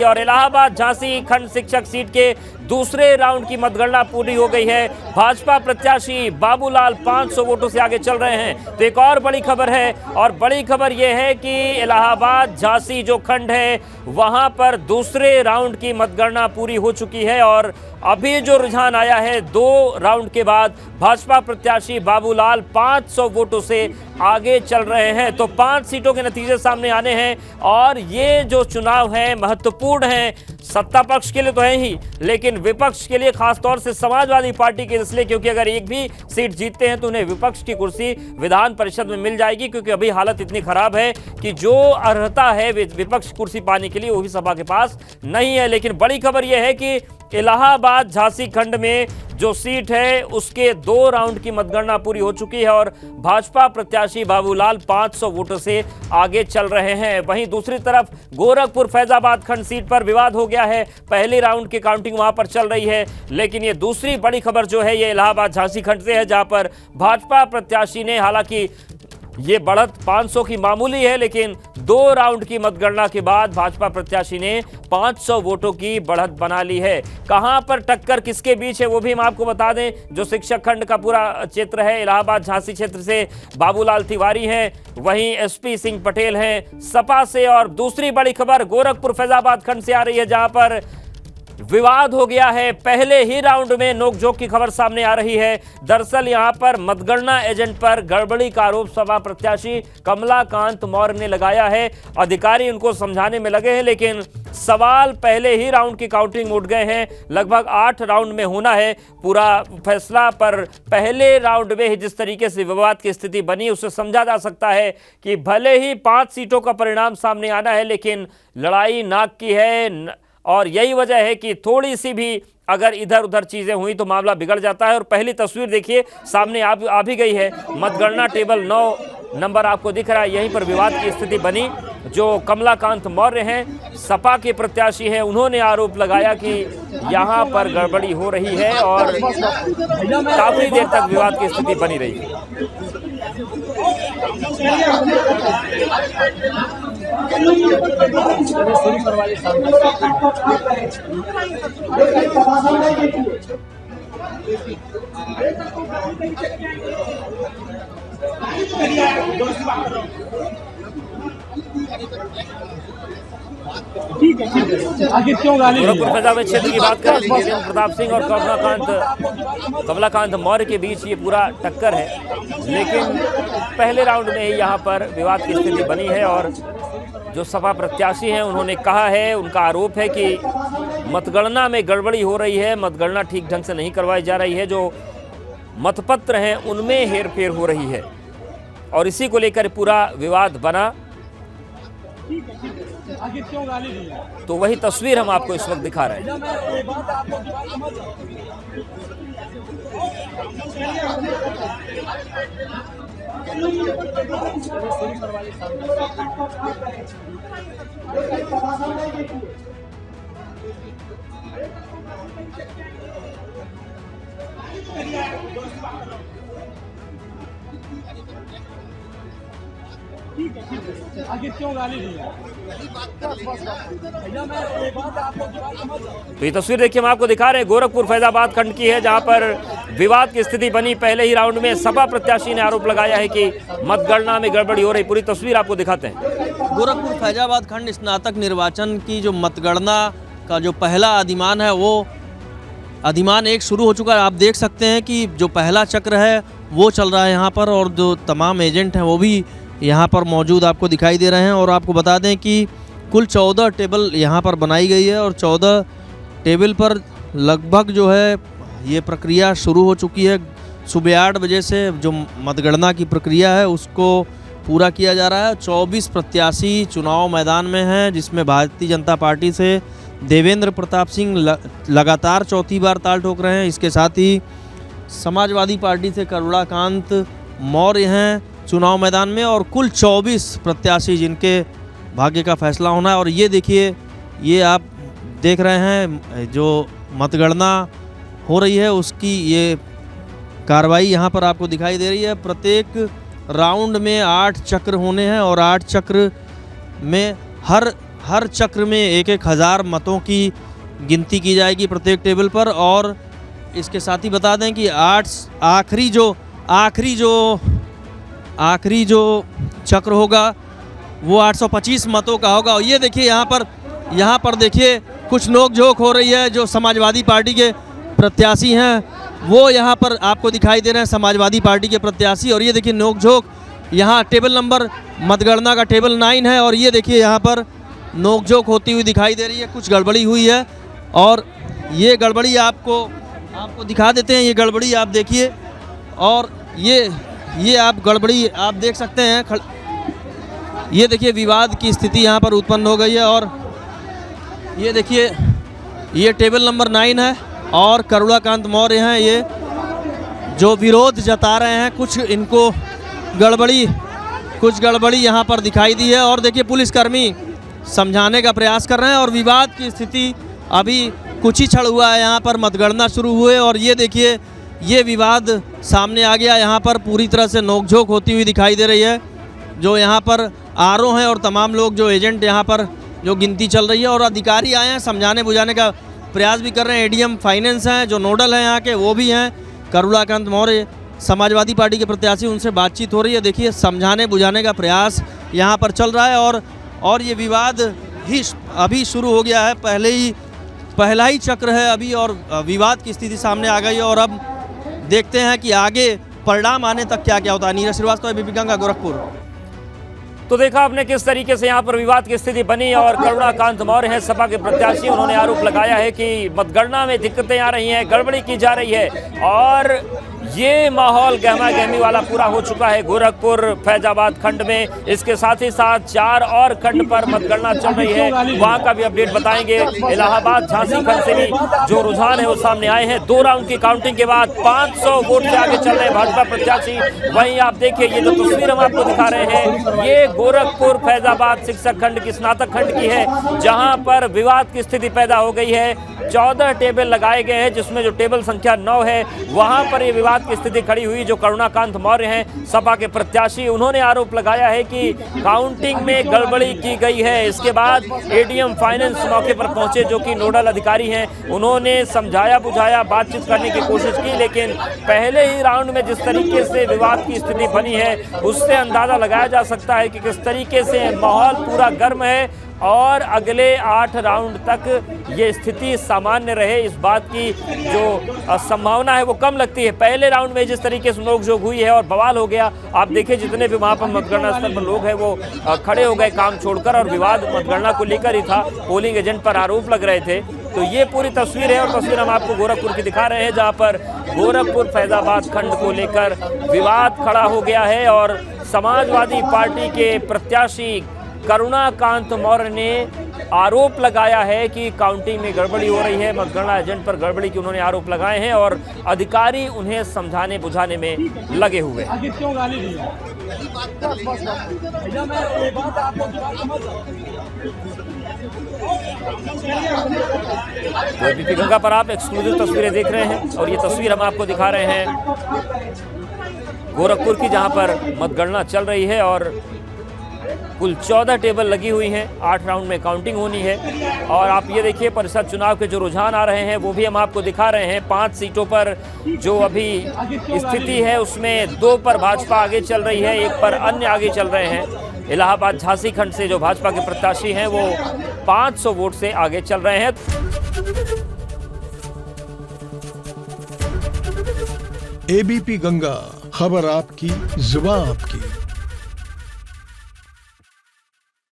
और इलाहाबाद झांसी खंड शिक्षक सीट के दूसरे राउंड की मतगणना पूरी हो गई है। भाजपा प्रत्याशी बाबूलाल 500 वोटों से आगे चल रहे हैं। तो एक और बड़ी खबर है, और बड़ी खबर यह है कि इलाहाबाद झांसी जो खंड है वहां पर दूसरे राउंड की मतगणना पूरी हो चुकी है और अभी जो रुझान आया है 2 राउंड के बाद भाजपा प्रत्याशी बाबूलाल 500 वोटों से आगे चल रहे हैं। तो 5 सीटों के नतीजे सामने आने हैं और ये जो चुनाव है महत्वपूर्ण है, सत्ता पक्ष के लिए तो है ही, लेकिन विपक्ष के लिए, खासतौर से समाजवादी पार्टी के, इसलिए क्योंकि अगर एक भी सीट जीतते हैं तो उन्हें विपक्ष की कुर्सी विधान परिषद में मिल जाएगी, क्योंकि अभी हालत इतनी खराब है कि जो अर्हता है विपक्ष कुर्सी पाने के लिए वो भी सपा के पास नहीं है। लेकिन बड़ी खबर यह है कि इलाहाबाद झांसी खंड में जो सीट है उसके 2 राउंड की मतगणना पूरी हो चुकी है और भाजपा प्रत्याशी बाबूलाल 500 वोटों से आगे चल रहे हैं। वहीं दूसरी तरफ गोरखपुर फैजाबाद खंड सीट पर विवाद हो गया है। पहले राउंड की काउंटिंग वहां पर चल रही है, लेकिन ये दूसरी बड़ी खबर जो है ये इलाहाबाद झांसी खंड से है, जहां पर भाजपा प्रत्याशी ने, हालांकि ये बढ़त 500 की मामूली है, लेकिन 2 राउंड की मतगणना के बाद भाजपा प्रत्याशी ने 500 वोटों की बढ़त बना ली है। कहां पर टक्कर किसके बीच है वो भी हम आपको बता दें। जो शिक्षक खंड का पूरा क्षेत्र है, इलाहाबाद झांसी क्षेत्र से बाबूलाल तिवारी हैं, वहीं एसपी सिंह पटेल हैं सपा से, और दूसरी बड़ी खबर गोरखपुर फैजाबाद खंड से आ रही है, जहां पर विवाद हो गया है। पहले ही राउंड में नोकझोंक की खबर सामने आ रही है। दरअसल यहां पर मतगणना एजेंट पर गड़बड़ी का आरोप सपा प्रत्याशी कमलाकांत मौर्य ने लगाया है। अधिकारी उनको समझाने में लगे हैं, लेकिन सवाल पहले ही राउंड की काउंटिंग में उठ गए हैं। लगभग 8 राउंड में होना है पूरा फैसला, पर पहले राउंड में ही जिस तरीके से विवाद की स्थिति बनी उससे समझा जा सकता है कि भले ही 5 सीटों का परिणाम सामने आना है, लेकिन लड़ाई नाक की है, और यही वजह है कि थोड़ी सी भी अगर इधर उधर चीजें हुई तो मामला बिगड़ जाता है। और पहली तस्वीर देखिए सामने आ भी गई है। मतगणना टेबल 9 नंबर आपको दिख रहा है, यहीं पर विवाद की स्थिति बनी। जो कमलाकांत मौर्य हैं, सपा के प्रत्याशी हैं, उन्होंने आरोप लगाया कि यहां पर गड़बड़ी हो रही है और काफी देर तक विवाद की स्थिति बनी रही है। गोरखपुर फैजाबाद क्षेत्र की बात करें, देवेंद्र प्रताप सिंह और कमलाकांत मौर्य के बीच ये पूरा टक्कर है, लेकिन पहले राउंड में ही यहाँ पर विवाद की स्थिति बनी है। और जो सपा प्रत्याशी हैं उन्होंने कहा है, उनका आरोप है कि मतगणना में गड़बड़ी हो रही है, मतगणना ठीक ढंग से नहीं करवाई जा रही है, जो मतपत्र हैं उनमें हेरफेर हो रही है, और इसी को लेकर पूरा विवाद बना। तो वही तस्वीर हम आपको इस वक्त दिखा रहे हैं। तो ये तस्वीर देखिए हम आपको दिखा रहे हैं, गोरखपुर फैजाबाद खंड की है, जहां पर विवाद की स्थिति बनी। पहले ही राउंड में सपा प्रत्याशी ने आरोप लगाया है कि मतगणना में गड़बड़ी हो रही। पूरी तस्वीर आपको दिखाते हैं। गोरखपुर फैजाबाद खंड स्नातक निर्वाचन की जो मतगणना का जो पहला अधिमान है वो अधिमान 1 शुरू हो चुका है। आप देख सकते हैं कि जो पहला चक्र है वो चल रहा है यहाँ पर, और जो तमाम एजेंट हैं वो भी यहाँ पर मौजूद आपको दिखाई दे रहे हैं। और आपको बता दें कि कुल 14 टेबल यहाँ पर बनाई गई है, और 14 टेबल पर लगभग जो है ये प्रक्रिया शुरू हो चुकी है। सुबह 8 बजे से जो मतगणना की प्रक्रिया है उसको पूरा किया जा रहा है। 24 प्रत्याशी चुनाव मैदान में हैं, जिसमें भारतीय जनता पार्टी से देवेंद्र प्रताप सिंह लगातार चौथी बार ताल ठोक रहे हैं। इसके साथ ही समाजवादी पार्टी से कमलाकांत मौर्य हैं चुनाव मैदान में, और कुल 24 प्रत्याशी जिनके भाग्य का फैसला होना है। और ये देखिए, ये आप देख रहे हैं जो मतगणना हो रही है उसकी ये कार्रवाई यहाँ पर आपको दिखाई दे रही है। प्रत्येक राउंड में 8 चक्र होने हैं, और 8 चक्र में हर हर चक्र में 1,000 मतों की गिनती की जाएगी प्रत्येक टेबल पर। और इसके साथ ही बता दें कि आखिरी जो चक्र होगा वो 825 मतों का होगा। और ये देखिए यहाँ पर देखिए कुछ नोक-झोंक हो रही है। जो समाजवादी पार्टी के प्रत्याशी हैं वो यहाँ पर आपको दिखाई दे रहे हैं, समाजवादी पार्टी के प्रत्याशी। और ये देखिए नोक-झोंक, यहाँ टेबल नंबर मतगणना का टेबल 9 है और ये देखिए यहाँ पर नोक-झोंक होती हुई दिखाई दे रही है। कुछ गड़बड़ी हुई है और ये गड़बड़ी आपको दिखा देते हैं। ये गड़बड़ी आप देखिए और ये आप गड़बड़ी आप देख सकते हैं। ये देखिए विवाद की स्थिति यहाँ पर उत्पन्न हो गई है। और ये देखिए ये टेबल नंबर 9 है और करुणाकांत मौर्य हैं ये जो विरोध जता रहे हैं। कुछ गड़बड़ी यहाँ पर दिखाई दी है। और देखिए पुलिसकर्मी समझाने का प्रयास कर रहे हैं और विवाद की स्थिति अभी कुछ ही क्षण हुआ है। यहाँ पर मतगणना शुरू हुए और ये देखिए ये विवाद सामने आ गया। यहाँ पर पूरी तरह से नोकझोंक होती हुई दिखाई दे रही है। जो यहाँ पर आरओ हैं और तमाम लोग जो एजेंट यहाँ पर जो गिनती चल रही है और अधिकारी आए हैं समझाने बुझाने का प्रयास भी कर रहे हैं। एडीएम फाइनेंस हैं जो नोडल हैं यहाँ के, वो भी हैं। करुणाकांत मौर्य समाजवादी पार्टी के प्रत्याशी, उनसे बातचीत हो रही है। देखिए समझाने बुझाने का प्रयास यहाँ पर चल रहा है और ये विवाद ही अभी शुरू हो गया है। पहला ही चक्र है अभी और विवाद की स्थिति सामने आ गई है। और अब देखते हैं कि आगे परिणाम आने तक क्या क्या होता है। नीरज श्रीवास्तव, एबीपी गंगा, गोरखपुर। तो देखा आपने किस तरीके से यहाँ पर विवाद की स्थिति बनी। और करुणाकांत मौर्य हैं सपा के प्रत्याशी, उन्होंने आरोप लगाया है कि मतगणना में दिक्कतें आ रही हैं, गड़बड़ी की जा रही है। और ये माहौल गहमा गहमी वाला पूरा हो चुका है गोरखपुर फैजाबाद खंड में। इसके साथ ही साथ 4 और खंड पर मतगणना चल रही है, वहां का भी अपडेट बताएंगे। इलाहाबाद झांसी खंड से भी जो रुझान है वो सामने आए हैं। 2 राउंड की काउंटिंग के बाद 500 वोट से आगे चल रहे हैं भाजपा प्रत्याशी। वहीं आप देखिए ये जो तस्वीर हम आपको दिखा रहे हैं ये गोरखपुर फैजाबाद शिक्षक खंड की, स्नातक खंड की है, जहां पर विवाद की स्थिति पैदा हो गई है। 14 टेबल लगाए गए हैं जिसमें जो टेबल संख्या 9 है वहां पर ये विवाद की स्थिति खड़ी हुई। जो करुणाकांत मौर्य हैं सपा के प्रत्याशी, उन्होंने आरोप लगाया है कि काउंटिंग में गड़बड़ी की गई है। इसके बाद एडीएम फाइनेंस मौके पर पहुंचे जो कि नोडल अधिकारी हैं, उन्होंने समझाया बुझाया, बातचीत करने की कोशिश की। लेकिन पहले ही राउंड में जिस तरीके से विवाद की स्थिति बनी है उससे अंदाजा लगाया जा सकता है कि किस तरीके से माहौल पूरा गर्म है और अगले 8 राउंड तक ये स्थिति सामान्य रहे, इस बात की जो संभावना है वो कम लगती है। पहले राउंड में जिस तरीके से नोकझोंक हुई है और बवाल हो गया, आप देखिए जितने भी वहाँ पर मतगणना स्थल पर लोग हैं वो खड़े हो गए काम छोड़कर, और विवाद मतगणना को लेकर ही था, पोलिंग एजेंट पर आरोप लग रहे थे। तो ये पूरी तस्वीर है और तस्वीर हम आपको गोरखपुर की दिखा रहे हैं जहाँ पर गोरखपुर फैजाबाद खंड को लेकर विवाद खड़ा हो गया है। और समाजवादी पार्टी के प्रत्याशी करुणाकांत मौर्य ने आरोप लगाया है कि काउंटिंग में गड़बड़ी हो रही है, मतगणना एजेंट पर गड़बड़ी के उन्होंने आरोप लगाए हैं और अधिकारी उन्हें समझाने बुझाने में लगे हुए हैं। तो एबीपी गंगा पर आप एक्सक्लूसिव तस्वीरें देख रहे हैं और ये तस्वीर हम आपको दिखा रहे हैं गोरखपुर की, जहां पर मतगणना चल रही है और कुल 14 टेबल लगी हुई हैं, 8 राउंड में काउंटिंग होनी है। और आप ये देखिए परिषद चुनाव के जो रुझान आ रहे हैं वो भी हम आपको दिखा रहे हैं। 5 सीटों पर जो अभी स्थिति है उसमें 2 पर भाजपा आगे चल रही है, 1 पर अन्य आगे चल रहे हैं। इलाहाबाद झांसी खंड से जो भाजपा के प्रत्याशी हैं वो 500 वोट से आगे चल रहे हैं। एबीपी गंगा, खबर आपकी, जुबान आपकी।